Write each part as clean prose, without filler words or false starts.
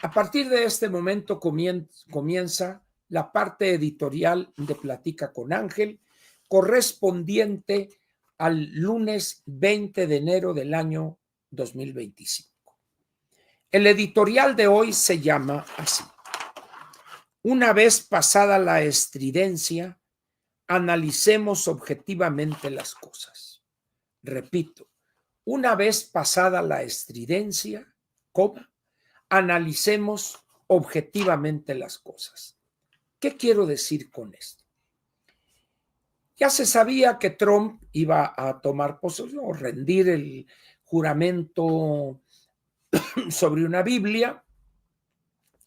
A partir de este momento comienza la parte editorial de Platica con Ángel, correspondiente al lunes 20 de enero del año 2025. El editorial de hoy se llama así: una vez pasada la estridencia, analicemos objetivamente las cosas. Repito, una vez pasada la estridencia, analicemos objetivamente las cosas. ¿Qué quiero decir con esto? Ya se sabía que Trump iba a tomar posesión o rendir el juramento sobre una Biblia.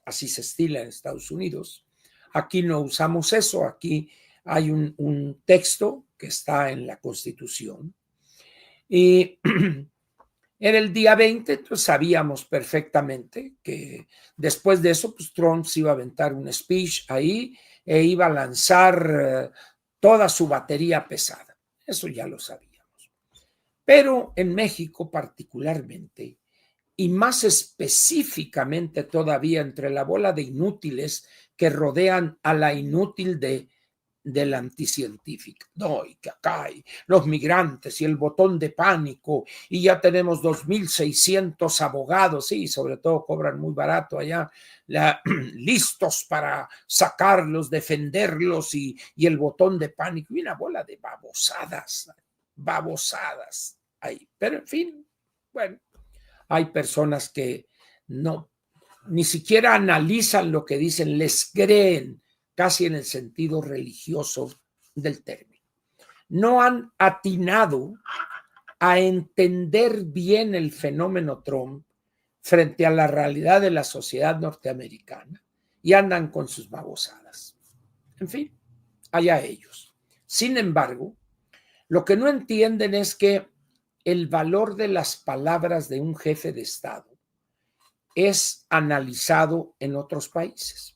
Así se estila en Estados Unidos. Aquí no usamos eso, aquí hay un texto que está en la Constitución. Y era el día 20, entonces sabíamos perfectamente que después de eso, pues Trump se iba a aventar un speech ahí e iba a lanzar toda su batería pesada. Eso ya lo sabíamos. Pero en México particularmente, y más específicamente todavía entre la bola de inútiles que rodean a la inútil de la anticientífica. No, y que acá hay los migrantes y el botón de pánico y ya tenemos 2,600 abogados, sí, sobre todo cobran muy barato allá, listos para sacarlos, defenderlos y el botón de pánico y una bola de babosadas ahí. Pero en fin, bueno, hay personas que no, ni siquiera analizan lo que dicen, les creen, casi en el sentido religioso del término. No han atinado a entender bien el fenómeno Trump frente a la realidad de la sociedad norteamericana y andan con sus babosadas. En fin, allá ellos. Sin embargo, lo que no entienden es que el valor de las palabras de un jefe de Estado es analizado en otros países.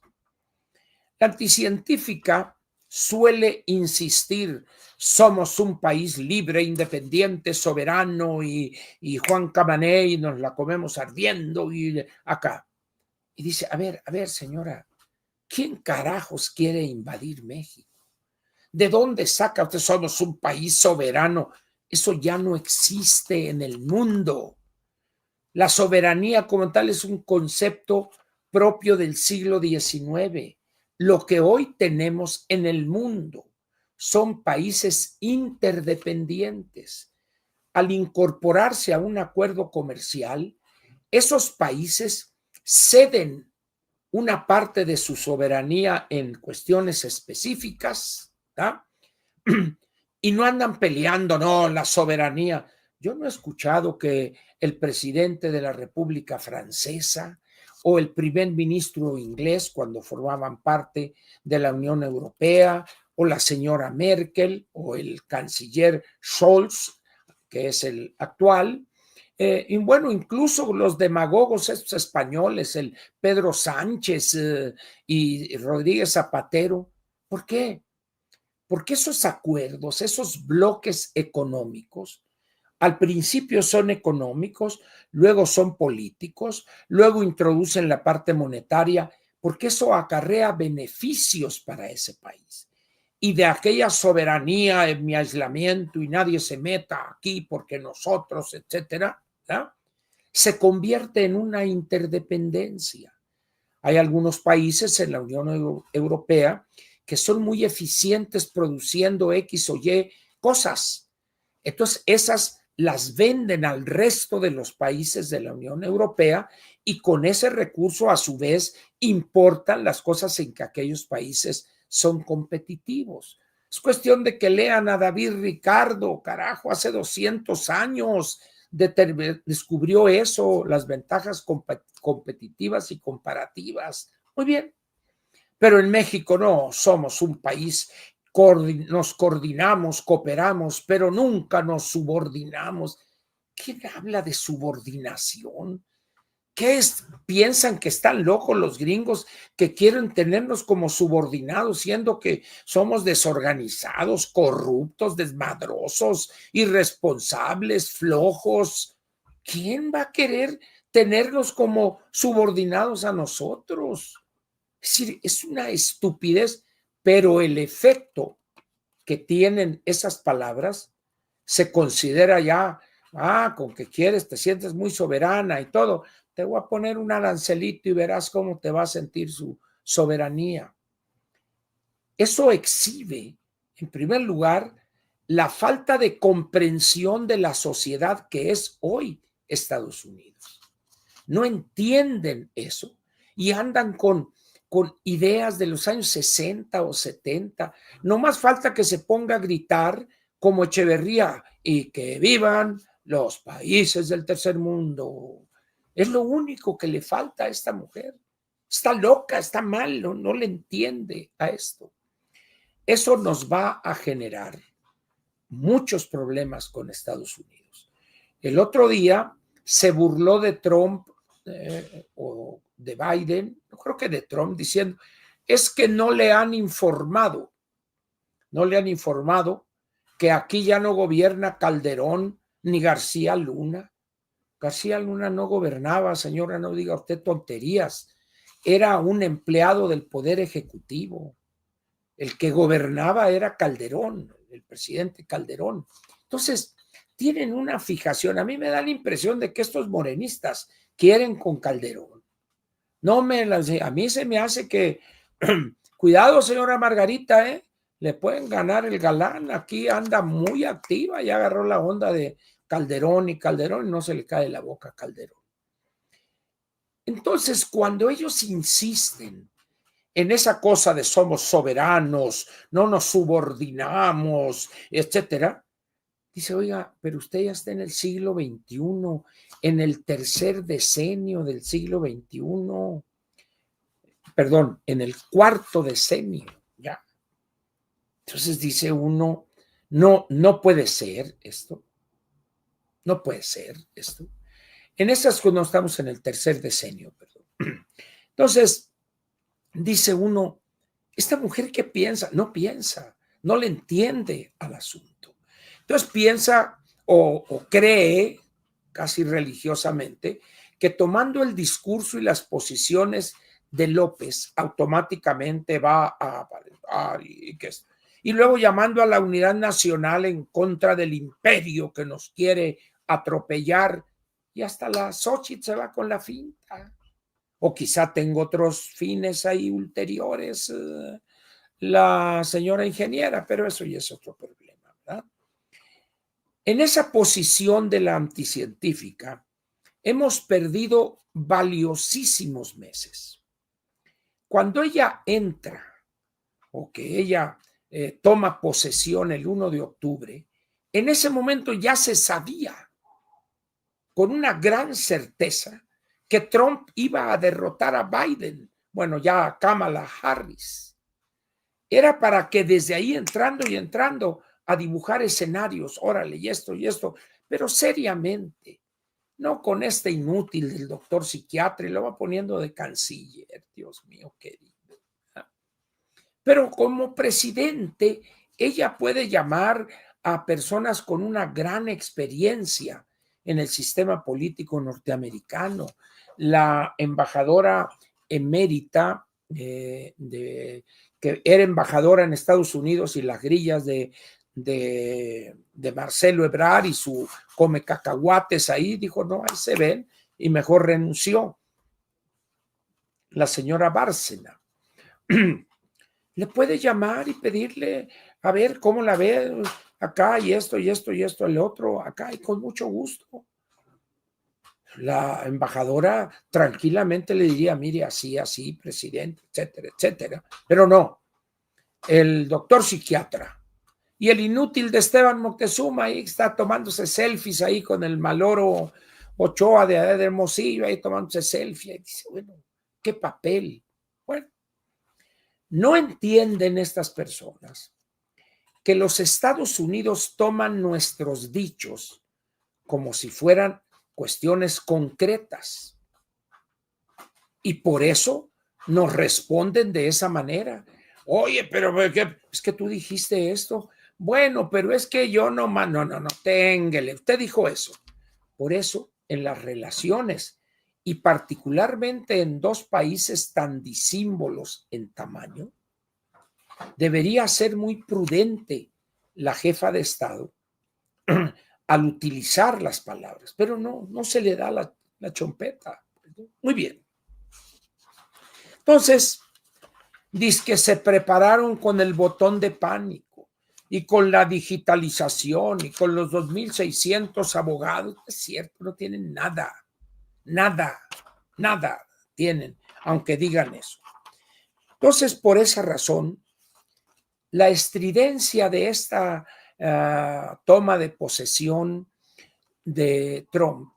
La anticientífica suele insistir, somos un país libre, independiente, soberano y Juan Camaney y nos la comemos ardiendo y acá. Y dice, a ver, señora, ¿quién carajos quiere invadir México? ¿De dónde saca usted? Somos un país soberano. Eso ya no existe en el mundo. La soberanía como tal es un concepto propio del siglo XIX. Lo que hoy tenemos en el mundo son países interdependientes. Al incorporarse a un acuerdo comercial, esos países ceden una parte de su soberanía en cuestiones específicas, ¿tá? Y no andan peleando, no, la soberanía. Yo no he escuchado que el presidente de la República Francesa o el primer ministro inglés, cuando formaban parte de la Unión Europea, o la señora Merkel, o el canciller Scholz, que es el actual, y bueno, incluso los demagogos estos españoles, el Pedro Sánchez y Rodríguez Zapatero. ¿Por qué? Porque esos acuerdos, esos bloques económicos, al principio son económicos, luego son políticos, luego introducen la parte monetaria, porque eso acarrea beneficios para ese país. Y de aquella soberanía en mi aislamiento y nadie se meta aquí porque nosotros, etcétera, ¿verdad?, se convierte en una interdependencia. Hay algunos países en la Unión Europea que son muy eficientes produciendo X o Y cosas. Entonces, esas las venden al resto de los países de la Unión Europea y con ese recurso, a su vez, importan las cosas en que aquellos países son competitivos. Es cuestión de que lean a David Ricardo, carajo, hace 200 años descubrió eso, las ventajas competitivas y comparativas. Muy bien, pero en México no, somos un país, nos coordinamos, cooperamos, pero nunca nos subordinamos. ¿Quién habla de subordinación? ¿Qué es? ¿Piensan que están locos los gringos que quieren tenernos como subordinados, siendo que somos desorganizados, corruptos, desmadrosos, irresponsables, flojos? ¿Quién va a querer tenerlos como subordinados a nosotros. Es decir, es una estupidez, pero el efecto que tienen esas palabras se considera ya, con que quieres, te sientes muy soberana y todo. Te voy a poner un arancelito y verás cómo te va a sentir su soberanía. Eso exhibe, en primer lugar, la falta de comprensión de la sociedad que es hoy Estados Unidos. No entienden eso y andan con ideas de los años 60 o 70. No más falta que se ponga a gritar como Echeverría y que vivan los países del tercer mundo. Es lo único que le falta a esta mujer. Está loca, está mal, no le entiende a esto. Eso nos va a generar muchos problemas con Estados Unidos. El otro día se burló de Trump o de Biden, yo creo que de Trump, diciendo, es que no le han informado que aquí ya no gobierna Calderón ni García Luna. García Luna no gobernaba, señora, no diga usted tonterías. Era un empleado del Poder Ejecutivo. El que gobernaba era Calderón, el presidente Calderón. Entonces, tienen una fijación. A mí me da la impresión de que estos morenistas quieren con Calderón. A mí se me hace que, cuidado, señora Margarita, le pueden ganar el galán. Aquí anda muy activa, ya agarró la onda de Calderón y no se le cae la boca a Calderón. Entonces, cuando ellos insisten en esa cosa de somos soberanos, no nos subordinamos, etcétera, dice, oiga, pero usted ya está en el siglo XXI, en el tercer decenio del siglo XXI, perdón, en el cuarto decenio, ya. Entonces dice uno, no puede ser esto, no puede ser esto. En esas no estamos en el tercer decenio, perdón. Entonces, dice uno, ¿esta mujer qué piensa? No piensa, no le entiende al asunto. Entonces piensa o cree, casi religiosamente, que tomando el discurso y las posiciones de López, automáticamente va a y luego llamando a la unidad nacional en contra del imperio que nos quiere atropellar, y hasta la Xochitl se va con la finta. O quizá tengo otros fines ahí ulteriores, la señora ingeniera, pero eso ya es otro problema, ¿verdad? En esa posición de la anticientífica, hemos perdido valiosísimos meses. Cuando ella entra, o que ella toma posesión el 1 de octubre, en ese momento ya se sabía con una gran certeza que Trump iba a derrotar a Biden, bueno, ya a Kamala Harris. Era para que desde ahí entrando a dibujar escenarios, órale, y esto, pero seriamente, no con este inútil del doctor psiquiatra y lo va poniendo de canciller, Dios mío querido. Pero como presidente, ella puede llamar a personas con una gran experiencia en el sistema político norteamericano. La embajadora emérita que era embajadora en Estados Unidos y las grillas de Marcelo Ebrard y su come cacahuates ahí, dijo, no, ahí se ven, y mejor renunció. La señora Bárcena. Le puede llamar y pedirle, a ver, ¿cómo la ve acá? Y esto, el otro, acá, y con mucho gusto. La embajadora tranquilamente le diría, mire, así, presidente, etcétera, etcétera. Pero no, el doctor psiquiatra y el inútil de Esteban Moctezuma ahí está tomándose selfies ahí con el maloro Ochoa de Hermosillo, ahí tomándose selfie. Y dice, bueno, qué papel. Bueno, no entienden estas personas que los Estados Unidos toman nuestros dichos como si fueran cuestiones concretas. Y por eso nos responden de esa manera. Oye, pero es que tú dijiste esto. Bueno, pero es que yo no, téngale. Usted dijo eso. Por eso, en las relaciones y particularmente en dos países tan disímbolos en tamaño, debería ser muy prudente la jefa de Estado al utilizar las palabras, pero no se le da la chompeta. Muy bien. Entonces, dice que se prepararon con el botón de pánico y con la digitalización y con los 2,600 abogados. Es cierto, no tienen nada tienen, aunque digan eso. Entonces, por esa razón, la estridencia de esta toma de posesión de Trump,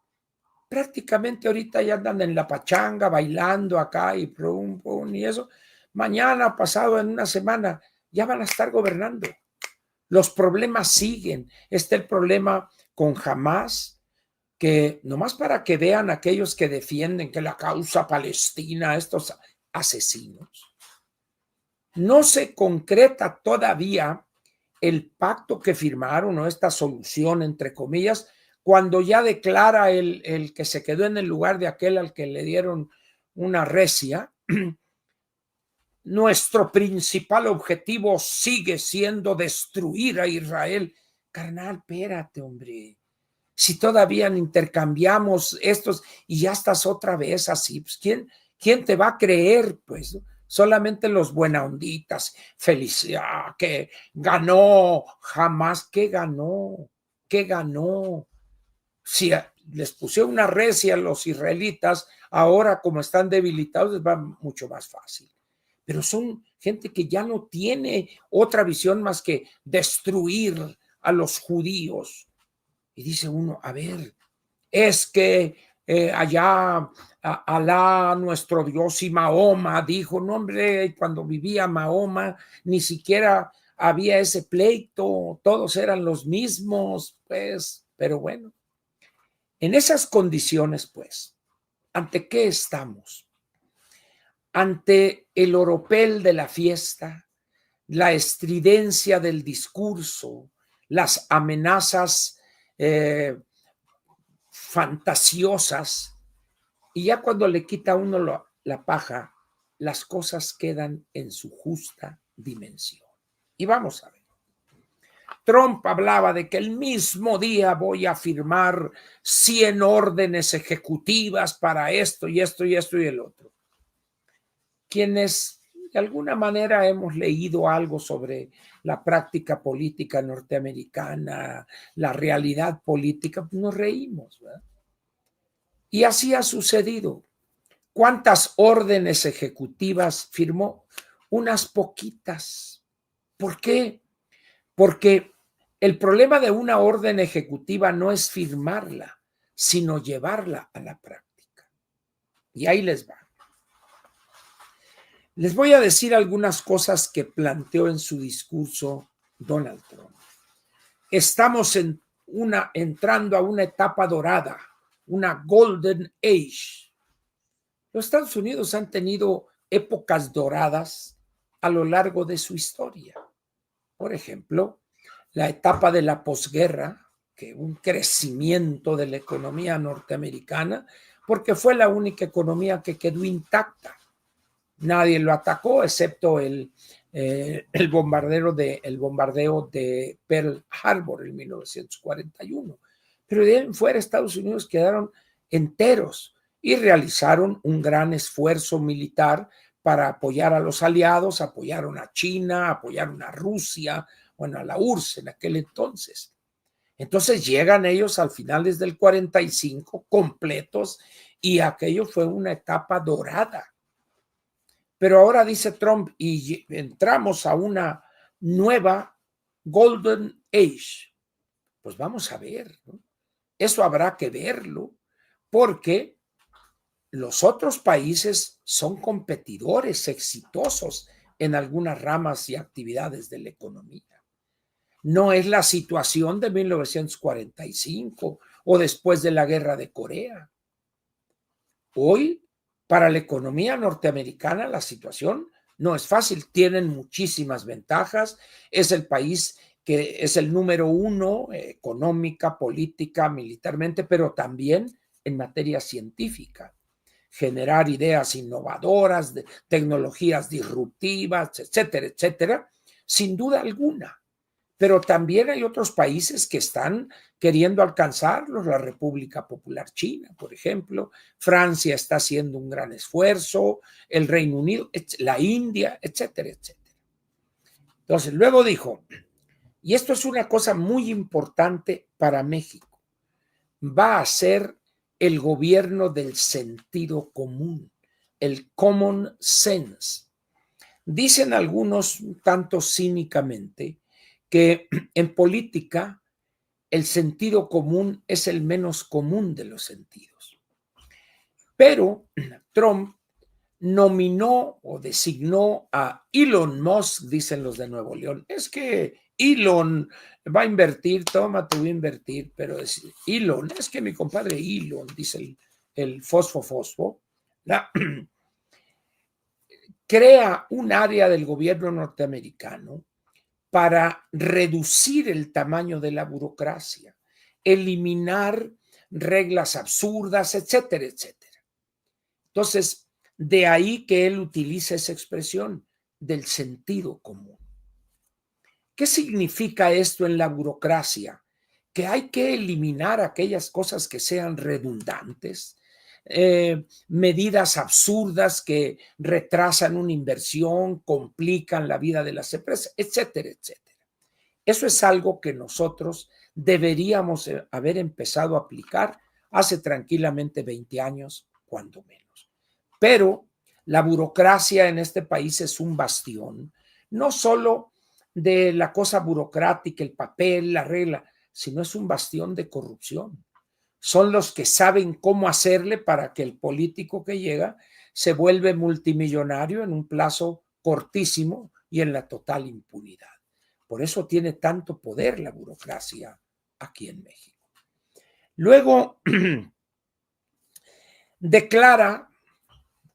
prácticamente ahorita ya andan en la pachanga, bailando acá y prum, prum, y eso. Mañana, pasado, en una semana, ya van a estar gobernando. Los problemas siguen. Está el problema con Hamas, que nomás para que vean aquellos que defienden que la causa palestina, estos asesinos, no se concreta todavía el pacto que firmaron o esta solución, entre comillas, cuando ya declara el que se quedó en el lugar de aquel al que le dieron una recia. Nuestro principal objetivo sigue siendo destruir a Israel. Carnal, espérate, hombre. Si todavía intercambiamos estos y ya estás otra vez así, pues ¿quién te va a creer? Pues solamente los buena onditas, felicidad, que ganó, jamás, ¿qué ganó? ¿Qué ganó? Si les pusieron una recia a los israelitas, ahora como están debilitados les va mucho más fácil. Pero son gente que ya no tiene otra visión más que destruir a los judíos. Y dice uno, a ver, es que allá Alá, nuestro Dios, y Mahoma dijo, no hombre, cuando vivía Mahoma ni siquiera había ese pleito, todos eran los mismos, pues, pero bueno. En esas condiciones, pues, ¿ante qué estamos? Ante el oropel de la fiesta, la estridencia del discurso, las amenazas fantasiosas, y ya cuando le quita a uno la paja, las cosas quedan en su justa dimensión. Y vamos a ver. Trump hablaba de que el mismo día voy a firmar 100 órdenes ejecutivas para esto y esto y esto y el otro. Quienes de alguna manera hemos leído algo sobre la práctica política norteamericana, la realidad política, nos reímos, ¿verdad? Y así ha sucedido. ¿Cuántas órdenes ejecutivas firmó? Unas poquitas. ¿Por qué? Porque el problema de una orden ejecutiva no es firmarla, sino llevarla a la práctica. Y ahí les va. Les voy a decir algunas cosas que planteó en su discurso Donald Trump. Estamos entrando a una etapa dorada, una golden age. Los Estados Unidos han tenido épocas doradas a lo largo de su historia. Por ejemplo, la etapa de la posguerra, que un crecimiento de la economía norteamericana, porque fue la única economía que quedó intacta. Nadie lo atacó, excepto el bombardeo de Pearl Harbor en 1941. Pero de ahí en fuera Estados Unidos quedaron enteros y realizaron un gran esfuerzo militar para apoyar a los aliados, apoyaron a China, apoyaron a Rusia, bueno, a la URSS en aquel entonces. Entonces llegan ellos al finales del 45 completos y aquello fue una etapa dorada. Pero ahora dice Trump y entramos a una nueva Golden Age. Pues vamos a ver, ¿no? Eso habrá que verlo porque los otros países son competidores exitosos en algunas ramas y actividades de la economía. No es la situación de 1945 o después de la guerra de Corea. Hoy, para la economía norteamericana, la situación no es fácil. Tienen muchísimas ventajas. Es el país que es el número uno económica, política, militarmente, pero también en materia científica. generar ideas innovadoras, de tecnologías disruptivas, etcétera, etcétera, sin duda alguna. Pero también hay otros países que están queriendo alcanzarlos, la República Popular China, por ejemplo, Francia está haciendo un gran esfuerzo, el Reino Unido, la India, etcétera, etcétera. Entonces, luego dijo, y esto es una cosa muy importante para México, va a ser el gobierno del sentido común, el common sense. Dicen algunos, tanto cínicamente, que en política el sentido común es el menos común de los sentidos. Pero Trump nominó o designó a Elon Musk, dicen los de Nuevo León. Es que Elon va a invertir, toma, te voy a invertir, pero es Elon, es que mi compadre Elon, dice el fosfo, crea un área del gobierno norteamericano para reducir el tamaño de la burocracia, eliminar reglas absurdas, etcétera, etcétera. Entonces, de ahí que él utiliza esa expresión del sentido común. ¿Qué significa esto en la burocracia? Que hay que eliminar aquellas cosas que sean redundantes, medidas absurdas que retrasan una inversión, complican la vida de las empresas, etcétera, etcétera. Eso es algo que nosotros deberíamos haber empezado a aplicar hace tranquilamente 20 años, cuando menos. Pero la burocracia en este país es un bastión, no solo de la cosa burocrática, el papel, la regla, sino es un bastión de corrupción. Son los que saben cómo hacerle para que el político que llega se vuelve multimillonario en un plazo cortísimo y en la total impunidad. Por eso tiene tanto poder la burocracia aquí en México. Luego declara,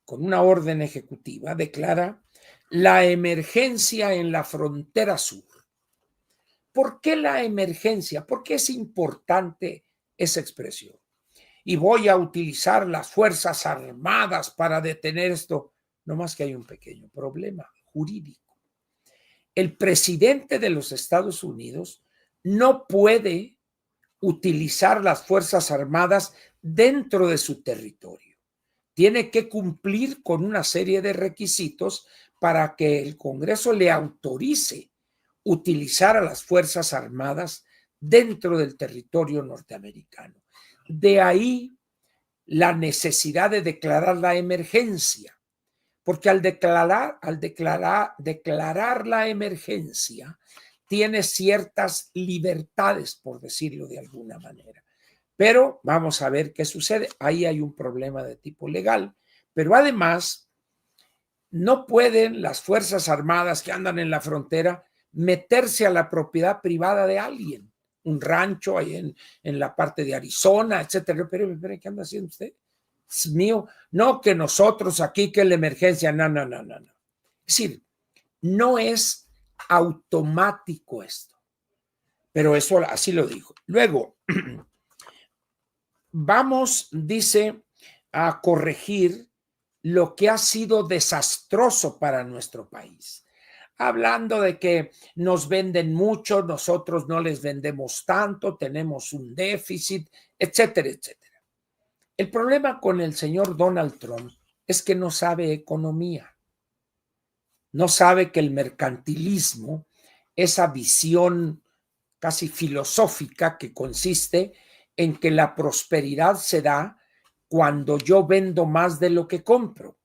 con una orden ejecutiva, declara la emergencia en la frontera sur. ¿Por qué la emergencia? ¿Por qué es importante esa expresión? Y voy a utilizar las Fuerzas Armadas para detener esto. No más que hay un pequeño problema jurídico. El presidente de los Estados Unidos no puede utilizar las Fuerzas Armadas dentro de su territorio. Tiene que cumplir con una serie de requisitos para que el Congreso le autorice utilizar a las Fuerzas Armadas dentro del territorio norteamericano. De ahí la necesidad de declarar la emergencia, porque al declarar la emergencia, tiene ciertas libertades, por decirlo de alguna manera. Pero vamos a ver qué sucede. Ahí hay un problema de tipo legal, pero además no pueden las Fuerzas Armadas que andan en la frontera meterse a la propiedad privada de alguien, un rancho ahí en la parte de Arizona, etcétera. Pero, ¿qué anda haciendo usted? Es mío. No, que nosotros aquí, que la emergencia, no. Es decir, no es automático esto, pero eso así lo dijo. Luego, vamos, dice, a corregir lo que ha sido desastroso para nuestro país. Hablando de que nos venden mucho, nosotros no les vendemos tanto, tenemos un déficit, etcétera, etcétera. El problema con el señor Donald Trump es que no sabe economía. No sabe que el mercantilismo, esa visión casi filosófica que consiste en que la prosperidad se da cuando yo vendo más de lo que compro.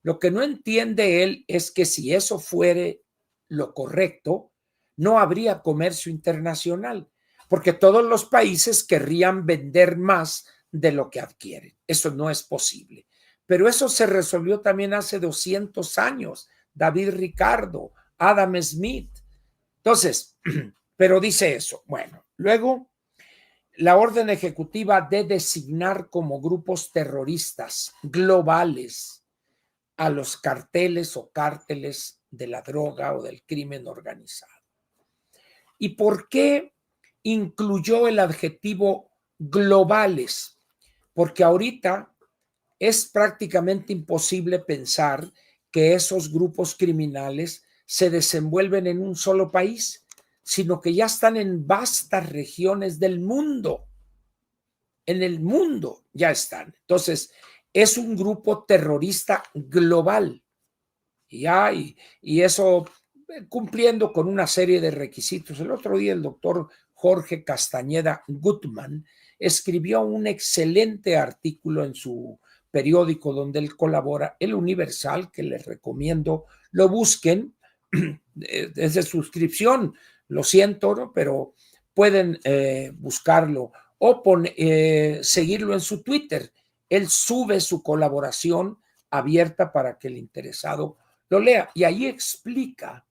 Lo que no entiende él es que si eso fuere lo correcto, no habría comercio internacional, porque todos los países querrían vender más de lo que adquieren. Eso no es posible. Pero eso se resolvió también hace 200 años. David Ricardo, Adam Smith. Entonces, pero dice eso. Bueno, luego la orden ejecutiva de designar como grupos terroristas globales a los carteles o cárteles de la droga o del crimen organizado. ¿Y por qué incluyó el adjetivo globales? Porque ahorita es prácticamente imposible pensar que esos grupos criminales se desenvuelven en un solo país, sino que ya están en vastas regiones del mundo. En el mundo ya están. Entonces, es un grupo terrorista global. Y eso cumpliendo con una serie de requisitos. El otro día el doctor Jorge Castañeda Gutman escribió un excelente artículo en su periódico donde él colabora, El Universal, que les recomiendo lo busquen. Es de suscripción, lo siento, ¿no? Pero pueden buscarlo o seguirlo en su Twitter. Él sube su colaboración abierta para que el interesado lo lea, y ahí explica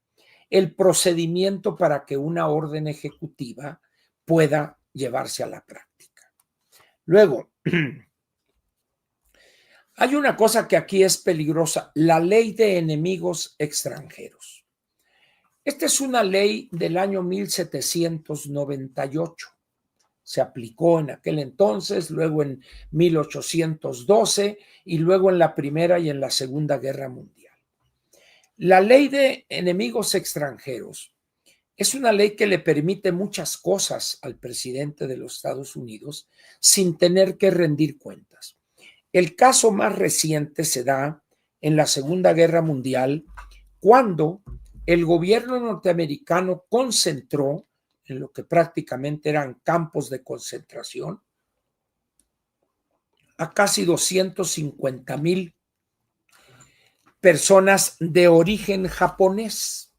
el procedimiento para que una orden ejecutiva pueda llevarse a la práctica. Luego, hay una cosa que aquí es peligrosa, la ley de enemigos extranjeros. Esta es una ley del año 1798. Se aplicó en aquel entonces, luego en 1812 y luego en la Primera y en la Segunda Guerra Mundial. La ley de enemigos extranjeros es una ley que le permite muchas cosas al presidente de los Estados Unidos sin tener que rendir cuentas. El caso más reciente se da en la Segunda Guerra Mundial, cuando el gobierno norteamericano concentró en lo que prácticamente eran campos de concentración a casi 250,000 personas de origen japonés,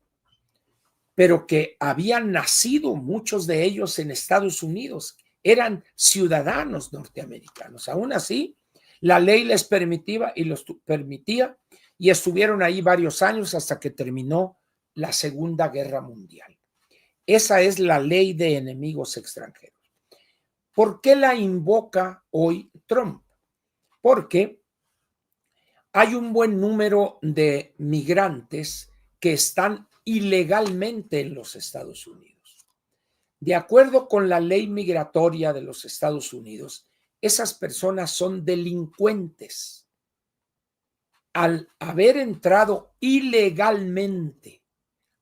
pero que habían nacido muchos de ellos en Estados Unidos, eran ciudadanos norteamericanos. Aún así, la ley les permitía y estuvieron ahí varios años hasta que terminó la Segunda Guerra Mundial. Esa es la ley de enemigos extranjeros. ¿Por qué la invoca hoy Trump? Porque hay un buen número de migrantes que están ilegalmente en los Estados Unidos. De acuerdo con la ley migratoria de los Estados Unidos, esas personas son delincuentes. Al haber entrado ilegalmente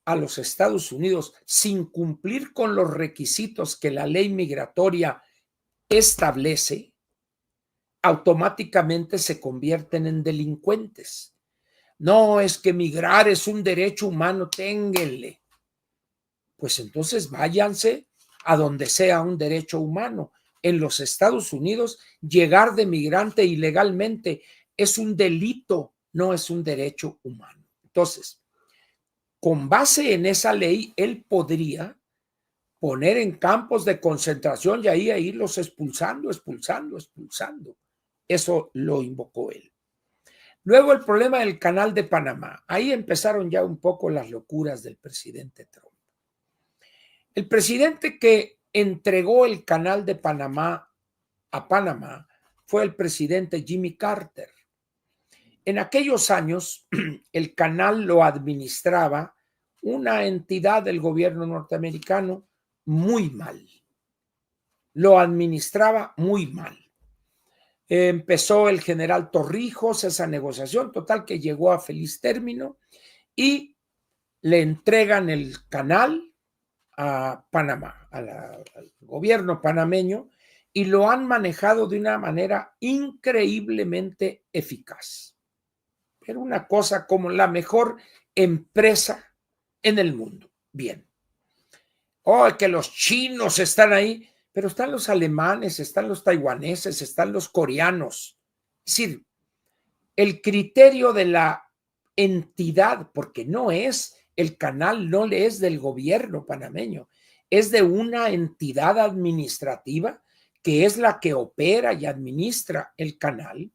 a los Estados Unidos sin cumplir con los requisitos que la ley migratoria establece, automáticamente se convierten en delincuentes. No, es que migrar es un derecho humano, ténganle. Pues entonces váyanse a donde sea un derecho humano. En los Estados Unidos, llegar de migrante ilegalmente es un delito, no es un derecho humano. Entonces, con base en esa ley, él podría poner en campos de concentración y ahí irlos expulsando. Eso lo invocó él. Luego el problema del Canal de Panamá. Ahí empezaron ya un poco las locuras del presidente Trump. El presidente que entregó el Canal de Panamá a Panamá fue el presidente Jimmy Carter. En aquellos años, el canal lo administraba una entidad del gobierno norteamericano muy mal. Lo administraba muy mal. Empezó el general Torrijos esa negociación, total que llegó a feliz término y le entregan el canal a Panamá, al gobierno panameño, y lo han manejado de una manera increíblemente eficaz. Era una cosa como la mejor empresa en el mundo. Bien. Oh, que los chinos están ahí, pero están los alemanes, están los taiwaneses, están los coreanos. Es decir, el criterio de la entidad, porque no es el canal, no le es del gobierno panameño, es de una entidad administrativa que es la que opera y administra el canal.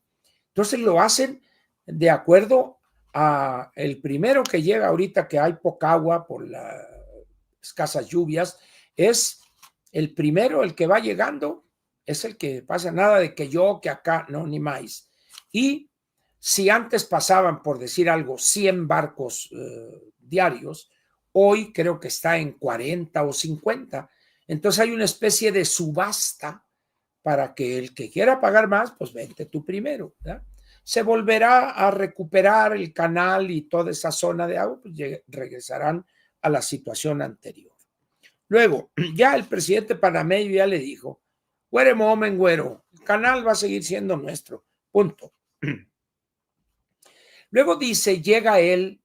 Entonces lo hacen de acuerdo a el primero que llega ahorita que hay poca agua por las escasas lluvias, es el primero, el que va llegando, es el que pasa, nada de que yo, que acá, no, ni más. Y si antes pasaban, por decir algo, 100 barcos diarios, hoy creo que está en 40 o 50. Entonces hay una especie de subasta para que el que quiera pagar más, pues vente tú primero, ¿verdad? se volverá a recuperar el canal y toda esa zona de agua, pues regresarán a la situación anterior. Luego, ya el presidente panameño ya le dijo, güere momen, güero, el canal va a seguir siendo nuestro, punto. Luego dice, llega él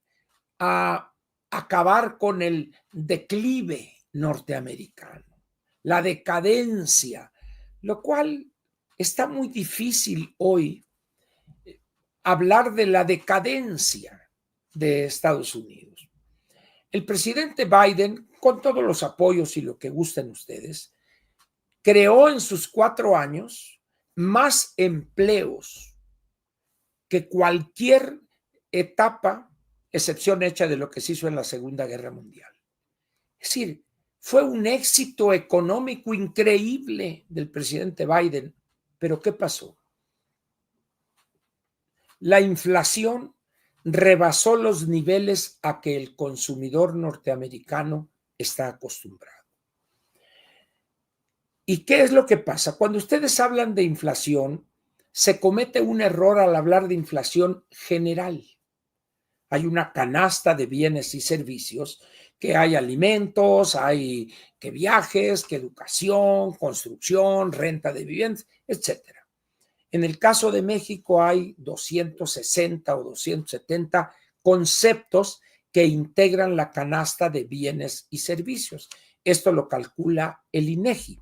a acabar con el declive norteamericano, la decadencia, lo cual está muy difícil hoy hablar de la decadencia de Estados Unidos. El presidente Biden, con todos los apoyos y lo que gusten ustedes, creó en sus 4 años más empleos que cualquier etapa, excepción hecha de lo que se hizo en la Segunda Guerra Mundial. Es decir, fue un éxito económico increíble del presidente Biden. Pero ¿qué pasó? La inflación rebasó los niveles a que el consumidor norteamericano está acostumbrado. ¿Y qué es lo que pasa? Cuando ustedes hablan de inflación, se comete un error al hablar de inflación general. Hay una canasta de bienes y servicios, que hay alimentos, hay que viajes, que educación, construcción, renta de viviendas, etcétera. En el caso de México hay 260 o 270 conceptos que integran la canasta de bienes y servicios. Esto lo calcula el INEGI.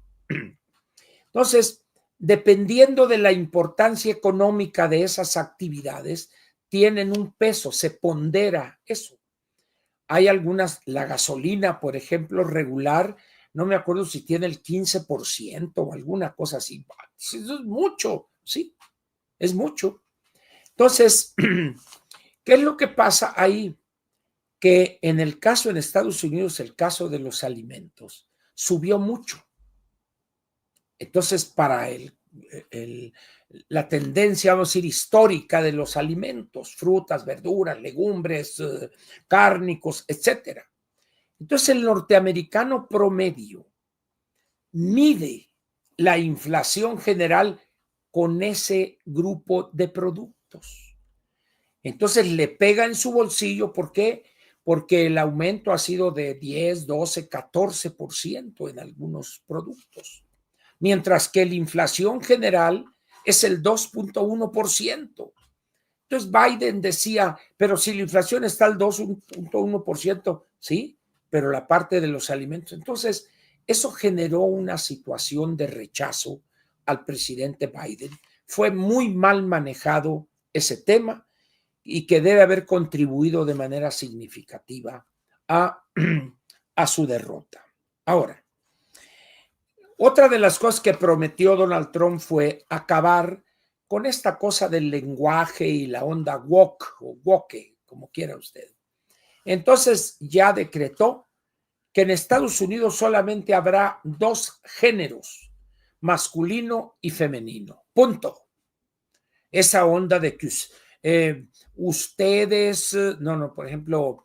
Entonces, dependiendo de la importancia económica de esas actividades, tienen un peso, se pondera eso. Hay algunas, la gasolina, por ejemplo, regular, no me acuerdo si tiene el 15% o alguna cosa así. Eso es mucho, sí, es mucho. Entonces, ¿qué es lo que pasa ahí? Que en el caso en Estados Unidos, el caso de los alimentos, subió mucho. Entonces, para la tendencia, vamos a decir, histórica de los alimentos, frutas, verduras, legumbres, cárnicos, etcétera. Entonces, el norteamericano promedio mide la inflación general con ese grupo de productos. Entonces, le pega en su bolsillo. ¿Por qué? Porque el aumento ha sido de 10, 12, 14% en algunos productos. Mientras que la inflación general es el 2.1%. Entonces Biden decía, pero si la inflación está al 2.1%, sí, pero la parte de los alimentos. Entonces, eso generó una situación de rechazo al presidente Biden. Fue muy mal manejado ese tema y que debe haber contribuido de manera significativa a su derrota. Ahora, otra de las cosas que prometió Donald Trump fue acabar con esta cosa del lenguaje y la onda woke o woke, como quiera usted. Entonces ya decretó que en Estados Unidos solamente habrá 2 géneros, masculino y femenino. Punto. Esa onda de que ustedes, por ejemplo,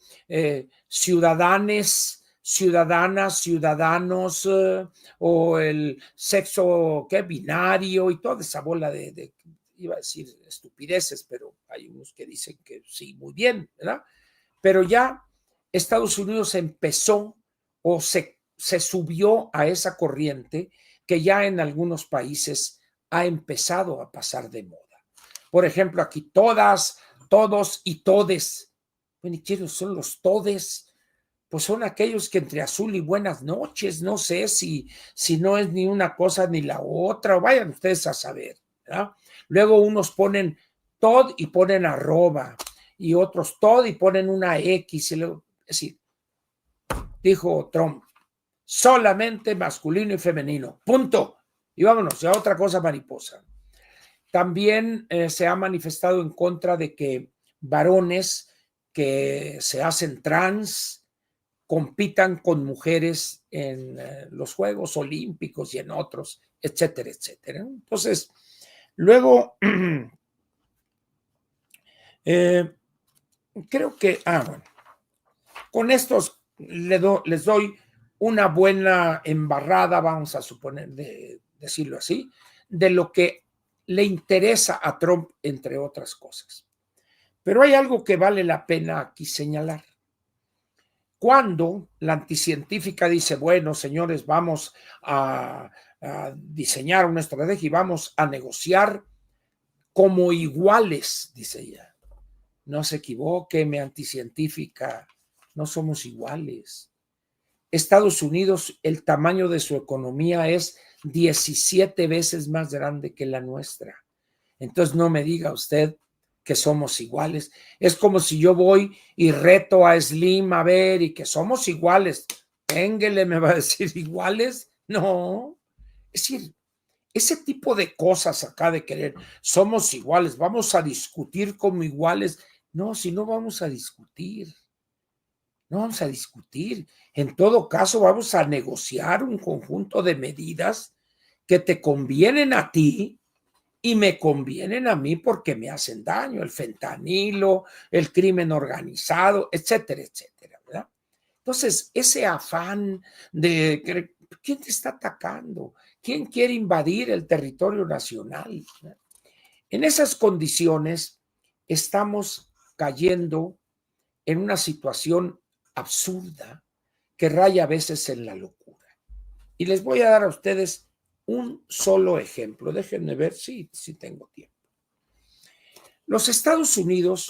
ciudadanas, ciudadanos, o el sexo binario y toda esa bola de, iba a decir estupideces, pero hay unos que dicen que sí, muy bien, ¿verdad? Pero ya Estados Unidos empezó o se subió a esa corriente que ya en algunos países ha empezado a pasar de moda. Por ejemplo, aquí todas, todos y todes. Bueno, ¿y quiénes son los todes? Pues son aquellos que entre azul y buenas noches, no sé si no es ni una cosa ni la otra, vayan ustedes a saber, ¿verdad? Luego unos ponen tod y ponen arroba, y otros tod y ponen una X, y luego, es decir, dijo Trump, solamente masculino y femenino, punto, y vámonos, a otra cosa mariposa. También se ha manifestado en contra de que varones que se hacen trans compitan con mujeres en los Juegos Olímpicos y en otros, etcétera, etcétera. Entonces, luego, creo que, bueno, con estos les doy una buena embarrada, vamos a suponer, decirlo así, de lo que le interesa a Trump, entre otras cosas. Pero hay algo que vale la pena aquí señalar. Cuando la anticientífica dice, bueno, señores, vamos a diseñar una estrategia y vamos a negociar como iguales, dice ella. No se equivoque, mi anticientífica, no somos iguales. Estados Unidos, el tamaño de su economía es 17 veces más grande que la nuestra. Entonces no me diga usted que somos iguales. Es como si yo voy y reto a Slim a ver y que somos iguales. Ténguele, me va a decir iguales. No. Es decir, ese tipo de cosas acá de querer, somos iguales, vamos a discutir como iguales. No, si no vamos a discutir. No vamos a discutir. En todo caso, vamos a negociar un conjunto de medidas que te convienen a ti y me convienen a mí porque me hacen daño, el fentanilo, el crimen organizado, etcétera, etcétera, ¿verdad? Entonces, ese afán de ¿quién te está atacando? ¿Quién quiere invadir el territorio nacional? En esas condiciones estamos cayendo en una situación absurda que raya a veces en la locura. Y les voy a dar a ustedes un solo ejemplo. Déjenme ver si tengo tiempo. Los Estados Unidos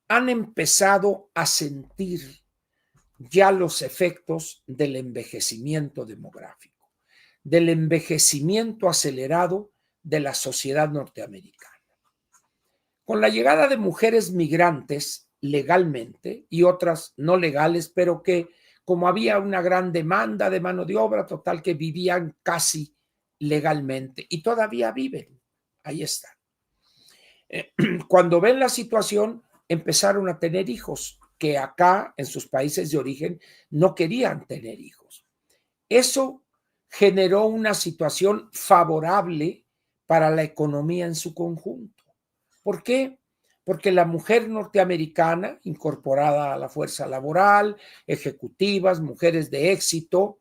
han empezado a sentir ya los efectos del envejecimiento demográfico, del envejecimiento acelerado de la sociedad norteamericana. Con la llegada de mujeres migrantes legalmente y otras no legales, pero que como había una gran demanda de mano de obra, total que vivían casi legalmente y todavía viven, ahí están. Cuando ven la situación, empezaron a tener hijos, que acá en sus países de origen no querían tener hijos. Eso generó una situación favorable para la economía en su conjunto. ¿Por qué? Porque la mujer norteamericana, incorporada a la fuerza laboral, ejecutivas, mujeres de éxito,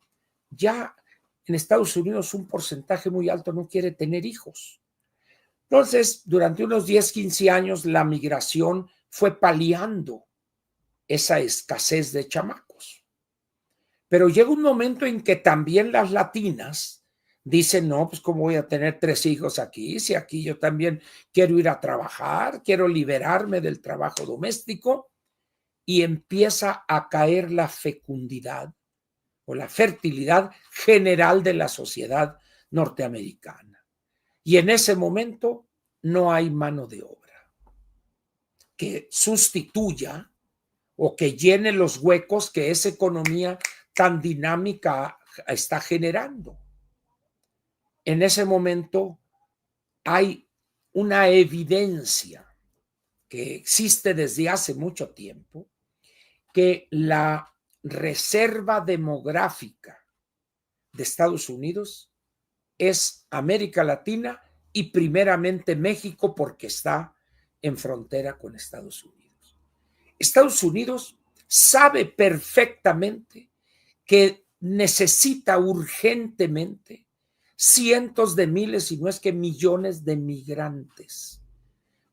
ya en Estados Unidos un porcentaje muy alto no quiere tener hijos. Entonces, durante unos 10, 15 años, la migración fue paliando esa escasez de chamacos. Pero llega un momento en que también las latinas dicen, no, pues cómo voy a tener 3 hijos aquí, si aquí yo también quiero ir a trabajar, quiero liberarme del trabajo doméstico, y empieza a caer la fecundidad o la fertilidad general de la sociedad norteamericana. Y en ese momento no hay mano de obra que sustituya o que llene los huecos que esa economía tan dinámica está generando. En ese momento hay una evidencia que existe desde hace mucho tiempo, que la reserva demográfica de Estados Unidos es América Latina y primeramente México, porque está en frontera con Estados Unidos. Estados Unidos sabe perfectamente que necesita urgentemente cientos de miles, si no es que millones de migrantes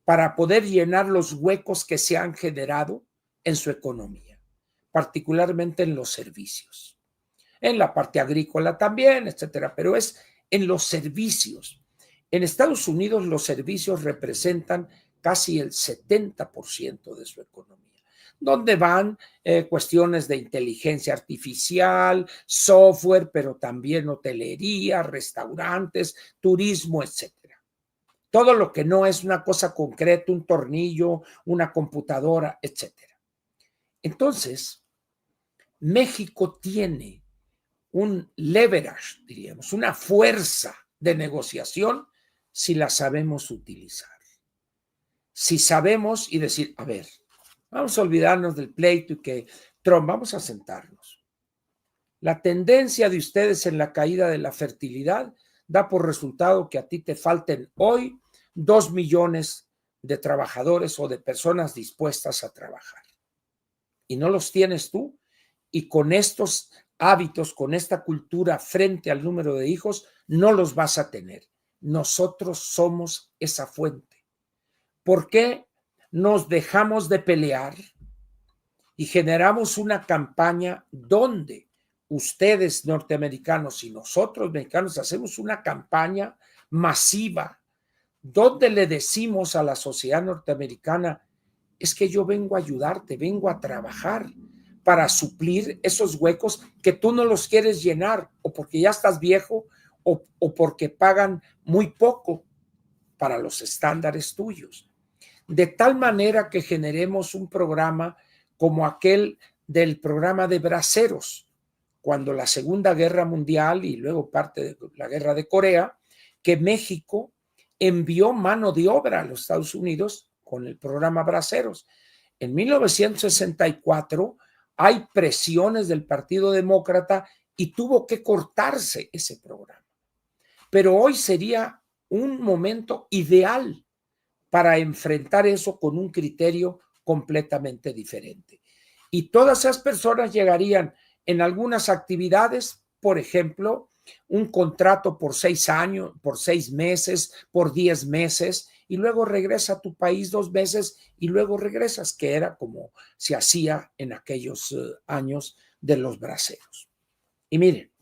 para poder llenar los huecos que se han generado en su economía, particularmente en los servicios, en la parte agrícola también, etcétera, pero es en los servicios. En Estados Unidos los servicios representan casi el 70% de su economía, donde van cuestiones de inteligencia artificial, software, pero también hotelería, restaurantes, turismo, etcétera. Todo lo que no es una cosa concreta, un tornillo, una computadora, etcétera. Entonces, México tiene un leverage, diríamos, una fuerza de negociación si la sabemos utilizar. Si sabemos y decir, a ver, vamos a olvidarnos del pleito y que Trump, vamos a sentarnos. La tendencia de ustedes en la caída de la fertilidad da por resultado que a ti te falten hoy 2 millones de trabajadores o de personas dispuestas a trabajar. Y no los tienes tú. Y con estos hábitos, con esta cultura frente al número de hijos, no los vas a tener. nosotros somos esa fuente. ¿Por qué nos dejamos de pelear y generamos una campaña donde ustedes norteamericanos y nosotros mexicanos hacemos una campaña masiva donde le decimos a la sociedad norteamericana, es que yo vengo a ayudarte, vengo a trabajar para suplir esos huecos que tú no los quieres llenar, o porque ya estás viejo, o porque pagan muy poco para los estándares tuyos. De tal manera que generemos un programa como aquel del programa de braceros, cuando la Segunda Guerra Mundial y luego parte de la Guerra de Corea, que México envió mano de obra a los Estados Unidos con el programa Braceros. En 1964 hay presiones del Partido Demócrata y tuvo que cortarse ese programa. Pero hoy sería un momento ideal para enfrentar eso con un criterio completamente diferente. Y todas esas personas llegarían en algunas actividades, por ejemplo, un contrato por 6 años, por 6 meses, por 10 meses, y luego regresa a tu país 2 meses y luego regresas, que era como se hacía en aquellos años de los braceros. Y miren,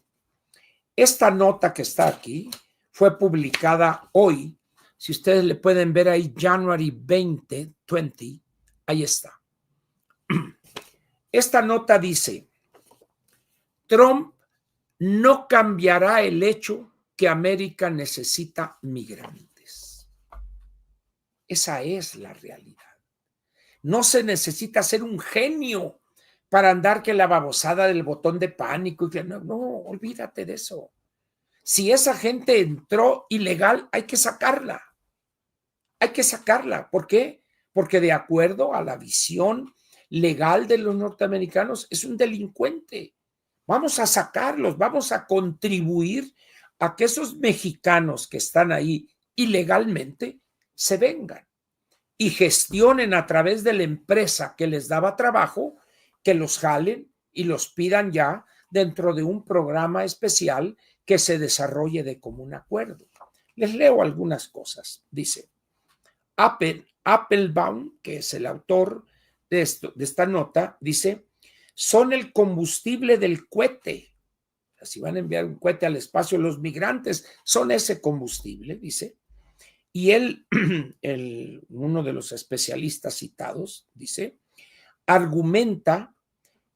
esta nota que está aquí fue publicada hoy. Si ustedes le pueden ver ahí, January 20, ahí está. Esta nota dice, Trump no cambiará el hecho que América necesita migrantes. Esa es la realidad. No se necesita ser un genio para andar que la babosada del botón de pánico. Y que no, olvídate de eso. Si esa gente entró ilegal, hay que sacarla. Hay que sacarla. ¿Por qué? Porque de acuerdo a la visión legal de los norteamericanos, es un delincuente. Vamos a sacarlos, vamos a contribuir a que esos mexicanos que están ahí ilegalmente se vengan y gestionen a través de la empresa que les daba trabajo, que los jalen y los pidan ya dentro de un programa especial que se desarrolle de común acuerdo. Les leo algunas cosas. Dice, Applebaum, que es el autor de esta nota, dice, son el combustible del cohete. Si van a enviar un cohete al espacio, los migrantes son ese combustible, dice. Y él, uno de los especialistas citados, dice, argumenta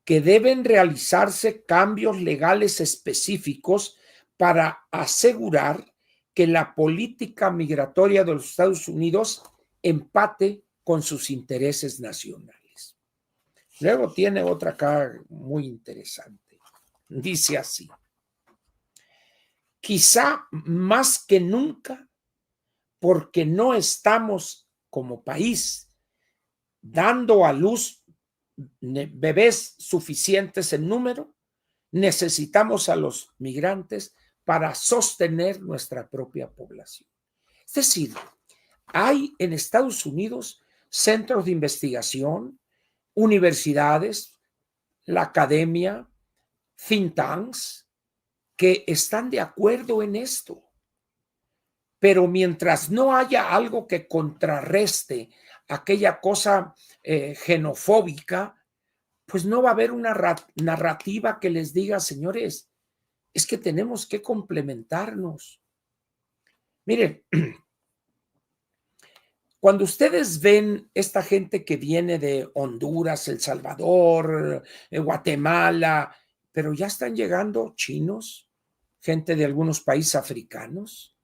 que deben realizarse cambios legales específicos para asegurar que la política migratoria de los Estados Unidos empate con sus intereses nacionales. Luego tiene otra acá muy interesante. Dice así, quizá más que nunca, porque no estamos como país dando a luz bebés suficientes en número, necesitamos a los migrantes para sostener nuestra propia población. Es decir, hay en Estados Unidos centros de investigación, universidades, la academia, think tanks, que están de acuerdo en esto. Pero mientras no haya algo que contrarreste aquella cosa xenofóbica, pues no va a haber una narrativa que les diga, señores, es que tenemos que complementarnos. Miren, cuando ustedes ven esta gente que viene de Honduras, El Salvador, Guatemala, pero ya están llegando chinos, gente de algunos países africanos,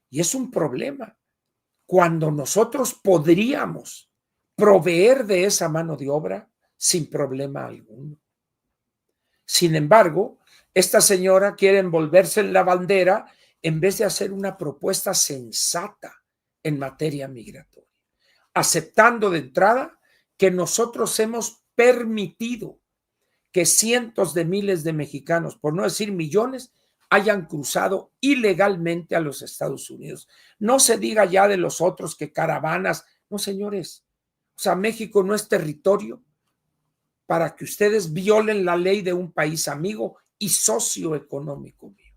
y es un problema. Cuando nosotros podríamos proveer de esa mano de obra sin problema alguno. Sin embargo, esta señora quiere envolverse en la bandera en vez de hacer una propuesta sensata en materia migratoria, aceptando de entrada que nosotros hemos permitido que cientos de miles de mexicanos, por no decir millones, hayan cruzado ilegalmente a los Estados Unidos. No se diga ya de los otros que caravanas. No, señores. O sea, México no es territorio para que ustedes violen la ley de un país amigo y socioeconómico mío.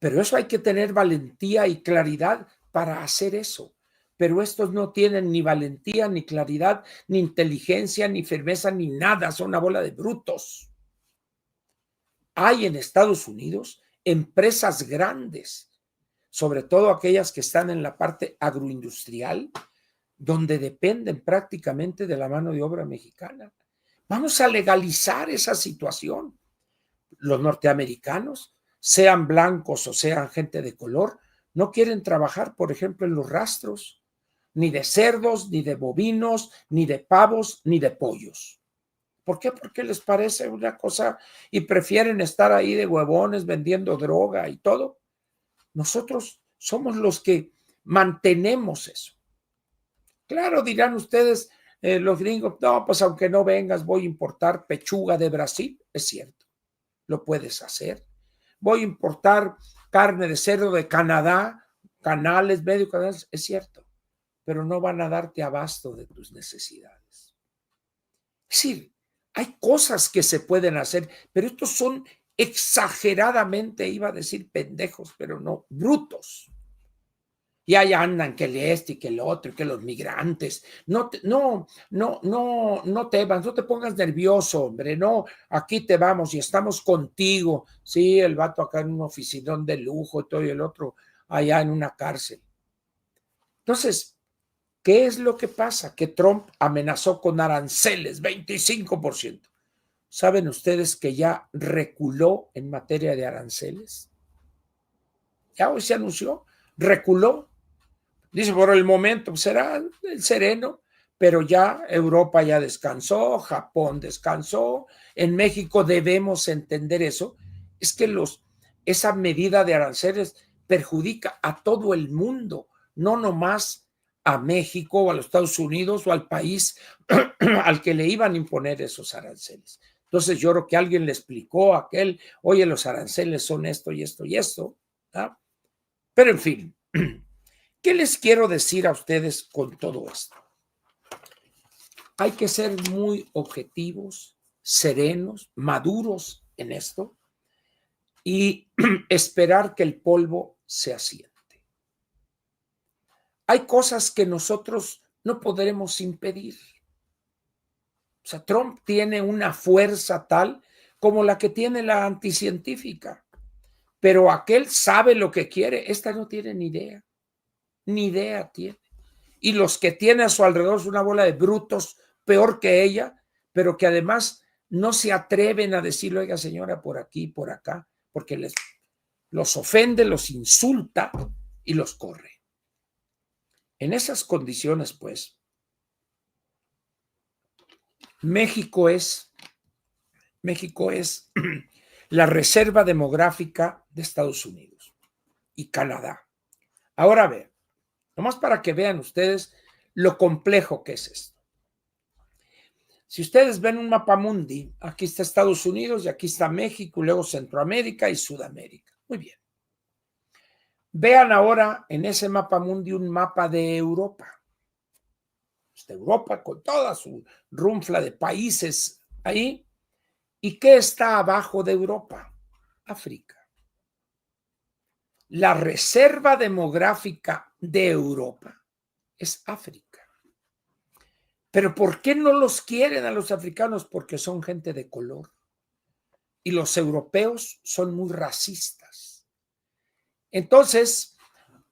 Pero eso hay que tener valentía y claridad para hacer eso. Pero estos no tienen ni valentía, ni claridad, ni inteligencia, ni firmeza, ni nada. Son una bola de brutos. Hay en Estados Unidos empresas grandes, sobre todo aquellas que están en la parte agroindustrial, donde dependen prácticamente de la mano de obra mexicana. Vamos a legalizar esa situación. Los norteamericanos, sean blancos o sean gente de color, no quieren trabajar, por ejemplo, en los rastros, ni de cerdos, ni de bovinos, ni de pavos, ni de pollos. ¿Por qué? Porque les parece una cosa y prefieren estar ahí de huevones vendiendo droga y todo. Nosotros somos los que mantenemos eso. Claro, dirán ustedes, los gringos, no, pues aunque no vengas, voy a importar pechuga de Brasil. Es cierto, lo puedes hacer. Voy a importar carne de cerdo de Canadá, canales, medio canales, es cierto, pero no van a darte abasto de tus necesidades. Es decir, hay cosas que se pueden hacer, pero estos son exageradamente, iba a decir pendejos, pero no, brutos. Y ahí andan que el este y que el otro y que los migrantes. No temas, no te pongas nervioso, hombre. No, aquí te vamos y estamos contigo. Sí, el vato acá en un oficinón de lujo y todo y el otro allá en una cárcel. Entonces, ¿qué es lo que pasa? Que Trump amenazó con aranceles, 25%. ¿Saben ustedes que ya reculó en materia de aranceles? Ya hoy se anunció, reculó. Dice, por el momento será el sereno, pero ya Europa ya descansó, Japón descansó, en México debemos entender eso, es que esa medida de aranceles perjudica a todo el mundo, no nomás a México o a los Estados Unidos o al país al que le iban a imponer esos aranceles. Entonces yo creo que alguien le explicó a aquel, oye, los aranceles son esto y esto y esto, ¿ah? Pero en fin, ¿qué les quiero decir a ustedes con todo esto? Hay que ser muy objetivos, serenos, maduros en esto y esperar que el polvo se asiente. Hay cosas que nosotros no podremos impedir. O sea, Trump tiene una fuerza tal como la que tiene la anticientífica, pero aquel sabe lo que quiere, esta no tiene ni idea tiene. Y los que tiene a su alrededor es una bola de brutos, peor que ella, pero que además no se atreven a decirle, oiga señora, por aquí, por acá, porque los ofende, los insulta y los corre. En esas condiciones, pues, México es la reserva demográfica de Estados Unidos y Canadá. Ahora vean, nomás para que vean ustedes lo complejo que es esto. Si ustedes ven un mapa mundi, aquí está Estados Unidos y aquí está México, y luego Centroamérica y Sudamérica. Muy bien. Vean ahora en ese mapa mundi un mapa de Europa. Está Europa con toda su runfla de países ahí. ¿Y qué está abajo de Europa? África. La reserva demográfica de Europa es África. ¿Pero por qué no los quieren a los africanos? Porque son gente de color. Y los europeos son muy racistas. Entonces,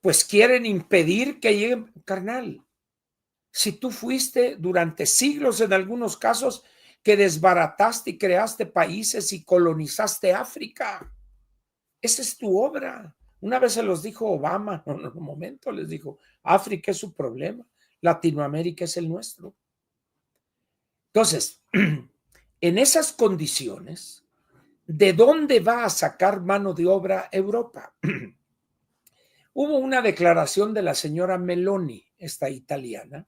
pues quieren impedir que lleguen, carnal. Si tú fuiste durante siglos, en algunos casos, que desbarataste y creaste países y colonizaste África. Esa es tu obra. Una vez se los dijo Obama, en un momento les dijo, África es su problema, Latinoamérica es el nuestro. Entonces, en esas condiciones, ¿de dónde va a sacar mano de obra Europa? Hubo una declaración de la señora Meloni, esta italiana,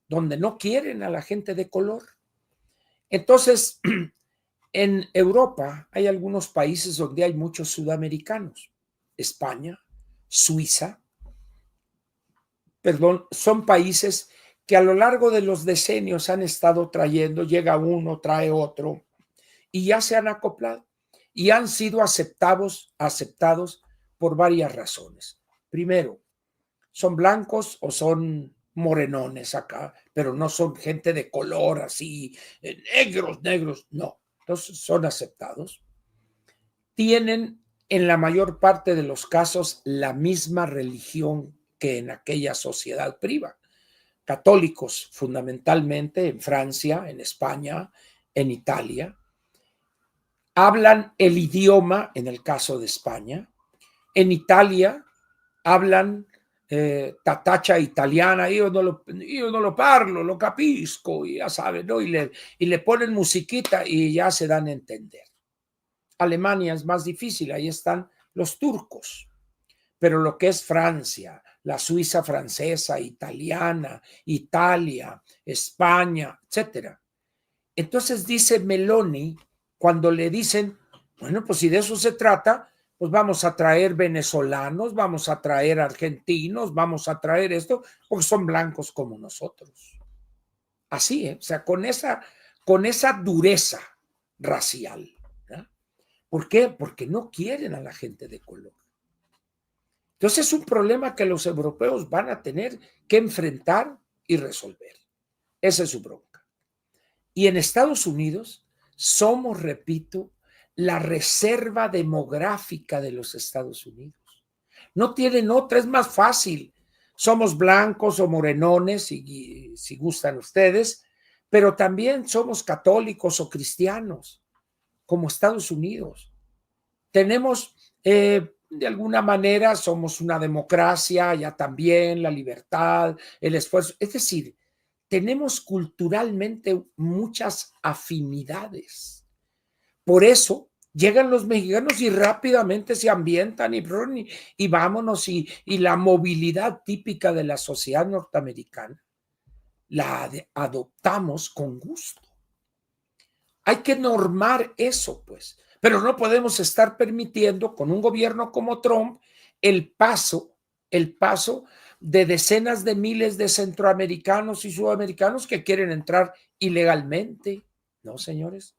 donde no quieren a la gente de color. Entonces, en Europa hay algunos países donde hay muchos sudamericanos. España, Suiza, son países que a lo largo de los decenios han estado trayendo, llega uno, trae otro, y ya se han acoplado y han sido aceptados por varias razones. Primero, son blancos o son morenones acá, pero no son gente de color así, negros, no. Entonces son aceptados. Tienen en la mayor parte de los casos la misma religión que en aquella sociedad priva. Católicos fundamentalmente en Francia, en España, en Italia. Hablan el idioma, en el caso de España. En Italia hablan tataccia italiana, io no lo parlo, lo capisco, y ya saben, ¿no? Y le ponen musiquita y ya se dan a entender. Alemania es más difícil, ahí están los turcos, pero lo que es Francia, la Suiza francesa, italiana, Italia, España, etcétera. Entonces dice Meloni, cuando le dicen, bueno, pues si de eso se trata, pues vamos a traer venezolanos, vamos a traer argentinos, vamos a traer esto, porque son blancos como nosotros. Así, o sea, con esa dureza racial. ¿No? ¿Por qué? Porque no quieren a la gente de color. Entonces es un problema que los europeos van a tener que enfrentar y resolver. Esa es su bronca. Y en Estados Unidos somos, repito, la reserva demográfica de los Estados Unidos. No tienen otra, es más fácil. Somos blancos o morenones, si gustan ustedes, pero también somos católicos o cristianos, como Estados Unidos. Tenemos, de alguna manera, somos una democracia, ya también, la libertad, el esfuerzo. Es decir, tenemos culturalmente muchas afinidades. Por eso llegan los mexicanos y rápidamente se ambientan y vámonos, y la movilidad típica de la sociedad norteamericana la adoptamos con gusto. Hay que normar eso, pues, pero no podemos estar permitiendo con un gobierno como Trump el paso de decenas de miles de centroamericanos y sudamericanos que quieren entrar ilegalmente. No, señores,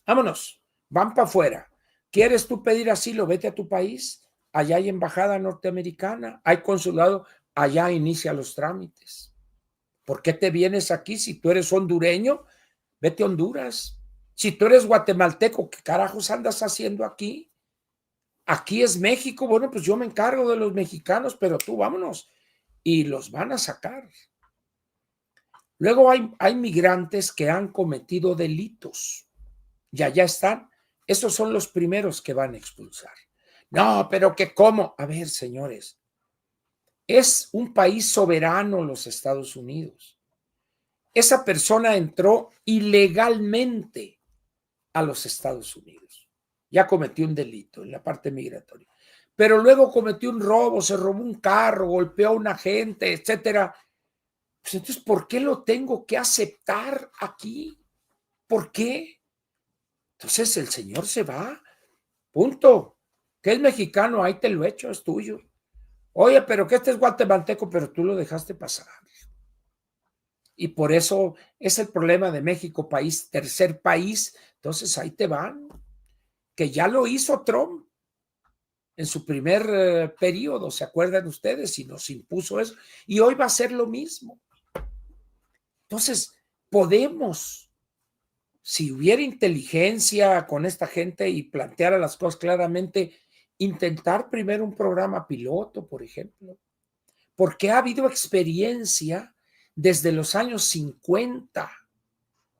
vámonos, van para afuera. ¿Quieres tú pedir asilo? Vete a tu país. Allá hay embajada norteamericana, hay consulado, allá inicia los trámites. ¿Por qué te vienes aquí si tú eres hondureño? Vete a Honduras. Si tú eres guatemalteco, ¿qué carajos andas haciendo aquí? Aquí es México. Bueno, pues yo me encargo de los mexicanos, pero tú vámonos. Y los van a sacar. Luego hay migrantes que han cometido delitos. Ya están. Esos son los primeros que van a expulsar. No, pero que cómo. A ver, señores, es un país soberano los Estados Unidos. Esa persona entró ilegalmente a los Estados Unidos. Ya cometió un delito en la parte migratoria. Pero luego cometió un robo, se robó un carro, golpeó a un agente, etcétera. Pues entonces, ¿por qué lo tengo que aceptar aquí? ¿Por qué? Entonces el señor se va. Punto. Que es mexicano, ahí te lo echo, es tuyo. Oye, pero que este es guatemalteco, pero tú lo dejaste pasar. Y por eso es el problema de México, país, tercer país. Entonces ahí te van, que ya lo hizo Trump en su primer periodo, ¿se acuerdan ustedes? Y nos impuso eso. Y hoy va a ser lo mismo. Entonces, podemos, si hubiera inteligencia con esta gente y planteara las cosas claramente, intentar primero un programa piloto, por ejemplo, porque ha habido experiencia desde los años 50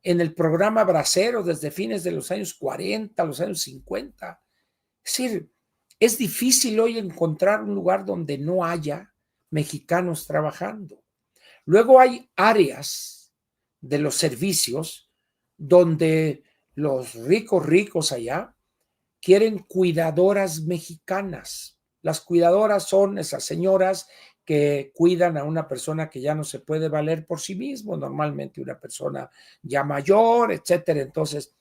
en el programa Bracero, desde fines de los años 40, los años 50. Es decir, es difícil hoy encontrar un lugar donde no haya mexicanos trabajando. Luego hay áreas de los servicios donde los ricos allá quieren cuidadoras mexicanas. Las cuidadoras son esas señoras que cuidan a una persona que ya no se puede valer por sí mismo, normalmente una persona ya mayor, etcétera. Entonces,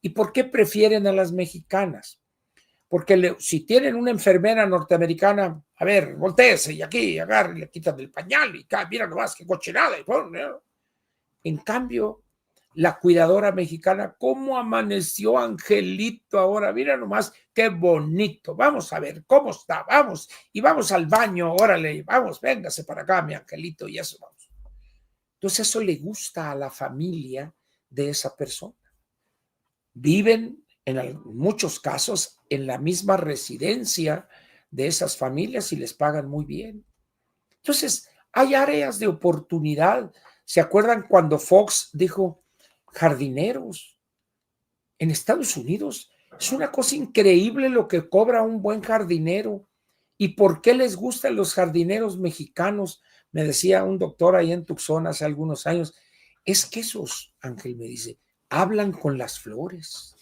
¿y por qué prefieren a las mexicanas? Porque si tienen una enfermera norteamericana, a ver, voltéese y aquí, agarre, le quitan el pañal y mira nomás qué cochinada. En cambio, la cuidadora mexicana, ¿cómo amaneció Angelito ahora? Mira nomás, qué bonito. Vamos a ver cómo está, vamos, y vamos al baño, órale, vamos, véngase para acá, mi Angelito, y eso vamos. Entonces eso le gusta a la familia de esa persona. Viven en muchos casos en la misma residencia de esas familias y les pagan muy bien. Entonces, hay áreas de oportunidad. ¿Se acuerdan cuando Fox dijo jardineros? En Estados Unidos es una cosa increíble lo que cobra un buen jardinero. ¿Y por qué les gustan los jardineros mexicanos? Me decía un doctor ahí en Tucson hace algunos años. Es que esos, Ángel me dice, hablan con las flores.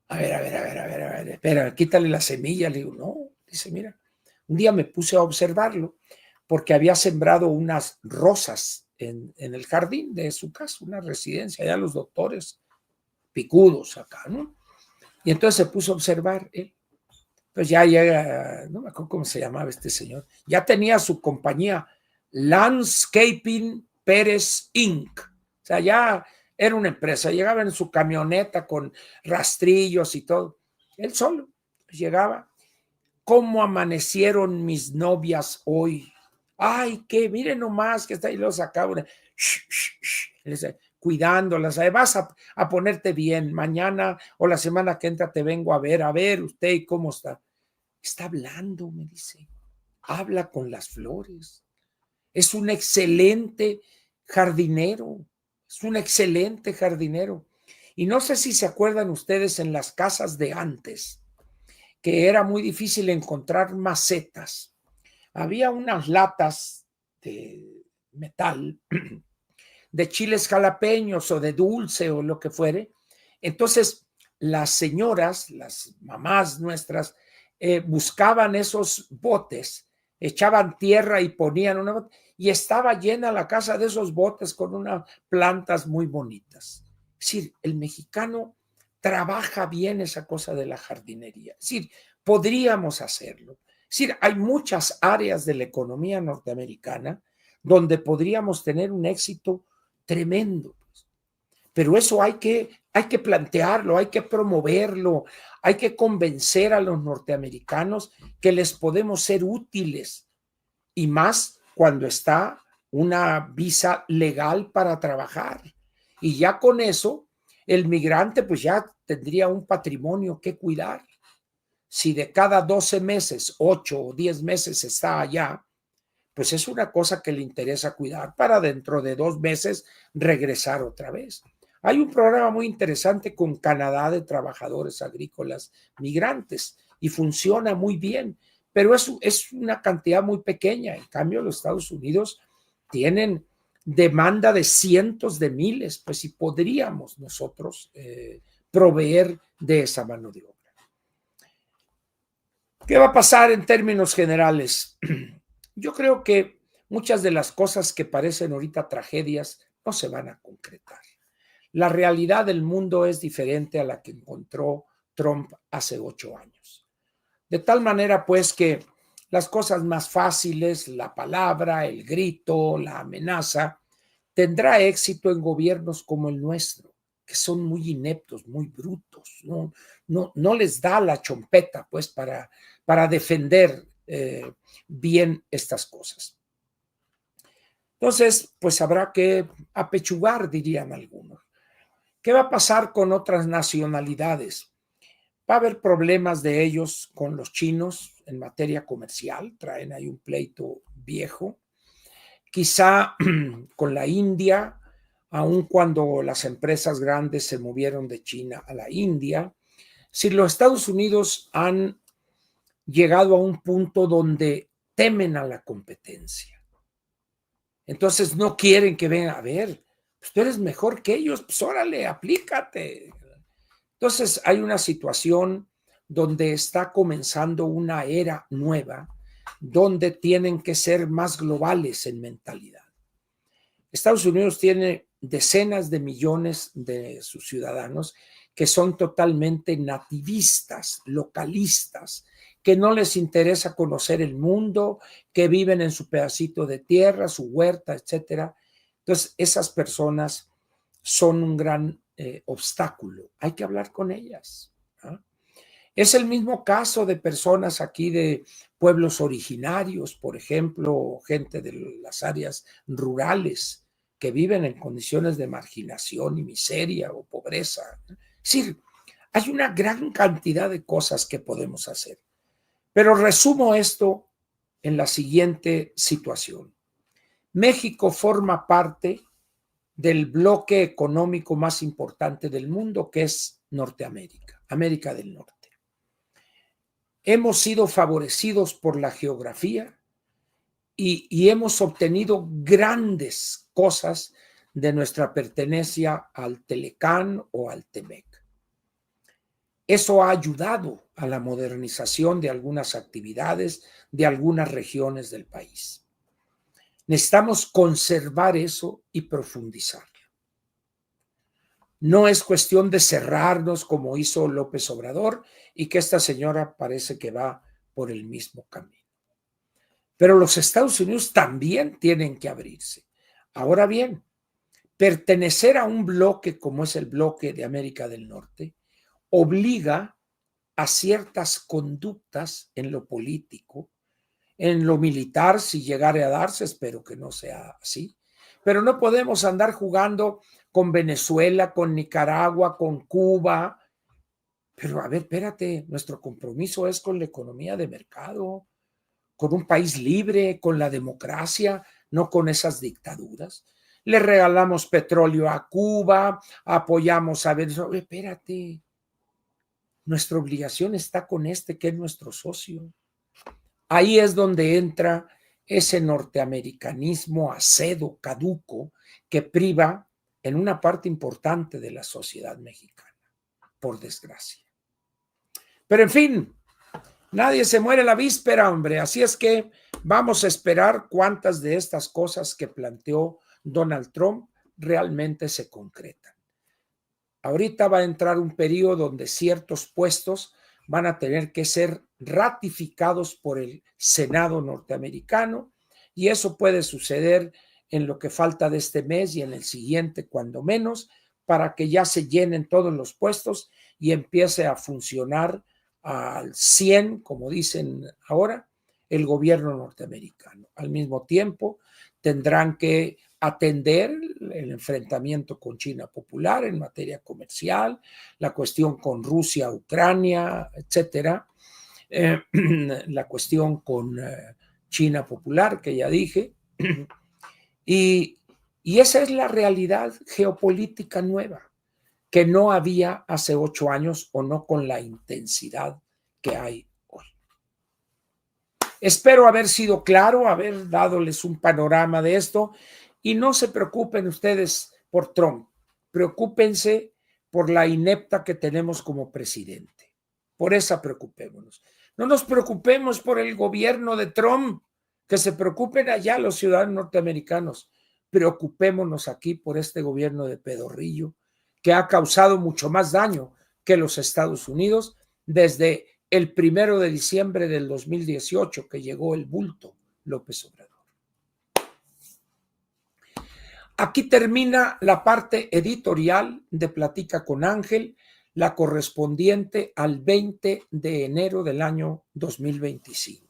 A ver, espera, quítale la semilla. Le digo, no, dice, mira, un día me puse a observarlo porque había sembrado unas rosas en el jardín de su casa, una residencia, ya los doctores picudos acá, ¿no? Y entonces se puso a observar él. Pues ya llega, no me acuerdo cómo se llamaba este señor, ya tenía su compañía Landscaping Pérez Inc. O sea, ya era una empresa, llegaba en su camioneta con rastrillos y todo. Él solo llegaba. ¿Cómo amanecieron mis novias hoy? Ay, que miren nomás que está ahí, lo sacaba. Cuidándolas, vas a ponerte bien, mañana o la semana que entra te vengo a ver usted cómo está. Está hablando, me dice, habla con las flores. Es un excelente jardinero, es un excelente jardinero. Y no sé si se acuerdan ustedes en las casas de antes, que era muy difícil encontrar macetas. Había unas latas de metal de chiles jalapeños o de dulce o lo que fuere. Entonces, las señoras, las mamás nuestras, buscaban esos botes, echaban tierra y ponían una y estaba llena la casa de esos botes con unas plantas muy bonitas. Es decir, el mexicano trabaja bien esa cosa de la jardinería. Es decir, podríamos hacerlo. Es decir, hay muchas áreas de la economía norteamericana donde podríamos tener un éxito tremendo. Pero eso hay que plantearlo, hay que promoverlo, hay que convencer a los norteamericanos que les podemos ser útiles y más cuando está una visa legal para trabajar. Y ya con eso, el migrante pues ya tendría un patrimonio que cuidar. Si de cada 12 meses, 8 o 10 meses está allá, pues es una cosa que le interesa cuidar para dentro de 2 meses regresar otra vez. Hay un programa muy interesante con Canadá de trabajadores agrícolas migrantes y funciona muy bien, pero es una cantidad muy pequeña. En cambio, los Estados Unidos tienen demanda de cientos de miles, pues si podríamos nosotros proveer de esa mano de obra. ¿Qué va a pasar en términos generales? Yo creo que muchas de las cosas que parecen ahorita tragedias no se van a concretar. La realidad del mundo es diferente a la que encontró Trump hace 8 años. De tal manera, pues, que las cosas más fáciles, la palabra, el grito, la amenaza, tendrá éxito en gobiernos como el nuestro, que son muy ineptos, muy brutos, no les da la chompeta, pues, para defender bien estas cosas. Entonces, pues habrá que apechugar, dirían algunos. ¿Qué va a pasar con otras nacionalidades? Va a haber problemas de ellos con los chinos en materia comercial, traen ahí un pleito viejo. Quizá con la India, aun cuando las empresas grandes se movieron de China a la India. Si los Estados Unidos han llegado a un punto donde temen a la competencia, entonces no quieren que vengan a ver, pues tú eres mejor que ellos, pues órale, aplícate. Entonces hay una situación donde está comenzando una era nueva, donde tienen que ser más globales en mentalidad. Estados Unidos tiene decenas de millones de sus ciudadanos que son totalmente nativistas, localistas, que no les interesa conocer el mundo, que viven en su pedacito de tierra, su huerta, etcétera. Entonces, esas personas son un gran obstáculo. Hay que hablar con ellas, ¿no? Es el mismo caso de personas aquí de pueblos originarios, por ejemplo, gente de las áreas rurales que viven en condiciones de marginación y miseria o pobreza. Es decir, hay una gran cantidad de cosas que podemos hacer. Pero resumo esto en la siguiente situación. México forma parte del bloque económico más importante del mundo, que es Norteamérica, América del Norte. Hemos sido favorecidos por la geografía y hemos obtenido grandes cosas de nuestra pertenencia al Telecán o al Temec. Eso ha ayudado a la modernización de algunas actividades de algunas regiones del país. Necesitamos conservar eso y profundizarlo. No es cuestión de cerrarnos como hizo López Obrador y que esta señora parece que va por el mismo camino. Pero los Estados Unidos también tienen que abrirse. Ahora bien, pertenecer a un bloque como es el bloque de América del Norte obliga a ciertas conductas en lo político, en lo militar, si llegare a darse, espero que no sea así, pero no podemos andar jugando con Venezuela, con Nicaragua, con Cuba. Pero a ver, espérate, nuestro compromiso es con la economía de mercado, con un país libre, con la democracia, no con esas dictaduras. Le regalamos petróleo a Cuba, apoyamos a Venezuela. Espérate, nuestra obligación está con este que es nuestro socio. Ahí es donde entra ese norteamericanismo acedo, caduco, que priva en una parte importante de la sociedad mexicana, por desgracia. Pero en fin, nadie se muere la víspera, hombre. Así es que vamos a esperar cuántas de estas cosas que planteó Donald Trump realmente se concretan. Ahorita va a entrar un periodo donde ciertos puestos van a tener que ser ratificados por el Senado norteamericano y eso puede suceder en lo que falta de este mes y en el siguiente, cuando menos, para que ya se llenen todos los puestos y empiece a funcionar al 100, como dicen ahora, el gobierno norteamericano. Al mismo tiempo, tendrán que atender el enfrentamiento con China Popular en materia comercial, la cuestión con Rusia, Ucrania, etcétera, la cuestión con China Popular, que ya dije, y esa es la realidad geopolítica nueva, que no había hace 8 años o no con la intensidad que hay hoy. Espero haber sido claro, haber dadoles un panorama de esto. Y no se preocupen ustedes por Trump, preocúpense por la inepta que tenemos como presidente. Por esa preocupémonos. No nos preocupemos por el gobierno de Trump, que se preocupen allá los ciudadanos norteamericanos. Preocupémonos aquí por este gobierno de pedorrillo, que ha causado mucho más daño que los Estados Unidos desde el 1 de diciembre del 2018, que llegó el bulto López Obrador. Aquí termina la parte editorial de Platica con Ángel, la correspondiente al 20 de enero del año 2025.